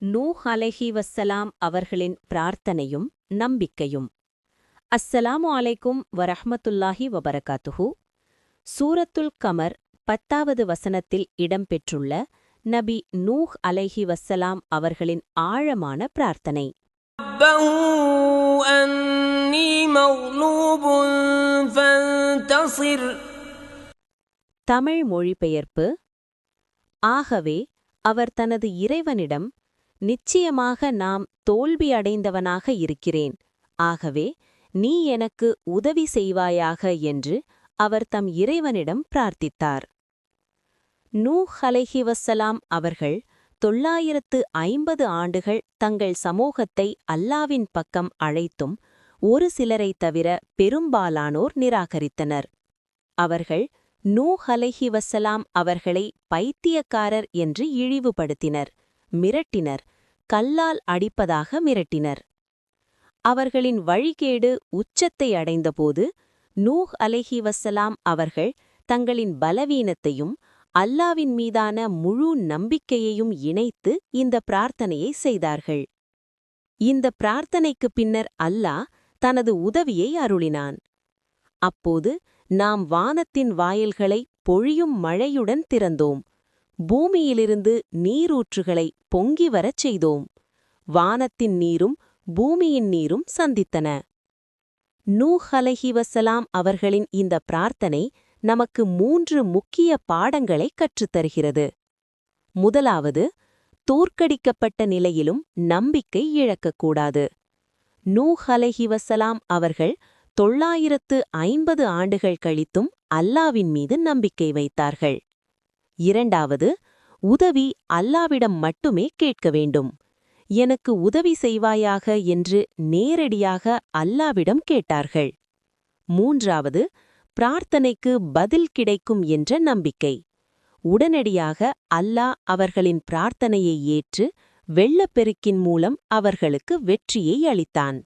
நூஹ் அலைஹிவஸ்ஸலாம் அவர்களின் பிரார்த்தனையும் நம்பிக்கையும். அஸ்ஸலாமு அலைக்கும் வரஹ்மத்துல்லாஹி வபரகாத்துஹு. சூரத்துல் கமர் 10வது வசனத்தில் இடம்பெற்றுள்ள நபி நூஹ் அலைஹிவஸ்ஸலாம் அவர்களின் ஆழமான பிரார்த்தனை. ربه أني مغلوب فانتصر. தமிழ் மொழிபெயர்ப்பு. ஆகவே அவர் தனது இறைவனிடம், நிச்சயமாக நாம் தோல்வியடைந்தவனாக இருக்கிறேன், ஆகவே நீ எனக்கு உதவி செய்வாயாக என்று அவர் தம் இறைவனிடம் பிரார்த்தித்தார். நூஹ் அலைஹிவஸ்ஸலாம் அவர்கள் 950 ஆண்டுகள் தங்கள் சமூகத்தை அல்லாவின் பக்கம் அழைத்தும் ஒரு சிலரைத் தவிர பெரும்பாலானோர் நிராகரித்தனர். அவர்கள் நூஹ் அலைஹிவஸ்ஸலாம் அவர்களை பைத்தியக்காரர் என்று இழிவுபடுத்தினர், மிரட்டினர், கல்லால் அடிப்பதாக மிரட்டினர். அவர்களின் வழிகேடு உச்சத்தை அடைந்தபோது நூஹ் அலைஹிவஸ்ஸலாம் அவர்கள் தங்களின் பலவீனத்தையும் அல்லாவின் மீதான முழு நம்பிக்கையையும் இணைத்து இந்த பிரார்த்தனையை செய்தார்கள். இந்த பிரார்த்தனைக்குப் பின்னர் அல்லாஹ் தனது உதவியை அருளினான். அப்போது நாம் வானத்தின் வாயில்களை பொழியும் மழையுடன் திறந்தோம், பூமியிலிருந்து நீரூற்றுகளை பொங்கி வரச் செய்தோம், வானத்தின் நீரும் பூமியின் நீரும் சந்தித்தன. நூஹ் அலைஹிவஸ்ஸலாம் அவர்களின் இந்த பிரார்த்தனை நமக்கு 3 முக்கிய பாடங்களை கற்றுத்தருகிறது. முதலாவது, தோற்கடிக்கப்பட்ட நிலையிலும் நம்பிக்கை இழக்கக்கூடாது. நூஹ் அலைஹிவஸ்ஸலாம் அவர்கள் 950 ஆண்டுகள் கழித்தும் அல்லாவின் மீது நம்பிக்கை வைத்தார்கள். இரண்டாவது, உதவி அல்லாவிடம் மட்டுமே கேட்க வேண்டும். எனக்கு உதவி செய்வாயாக என்று நேரடியாக அல்லாவிடம் கேட்டார்கள். மூன்றாவது, பிரார்த்தனைக்கு பதில் கிடைக்கும் என்ற நம்பிக்கை. உடனடியாக அல்லாஹ் அவர்களின் பிரார்த்தனையை ஏற்று வெள்ளப்பெருக்கின் மூலம் அவர்களுக்கு வெற்றியை அளித்தான்.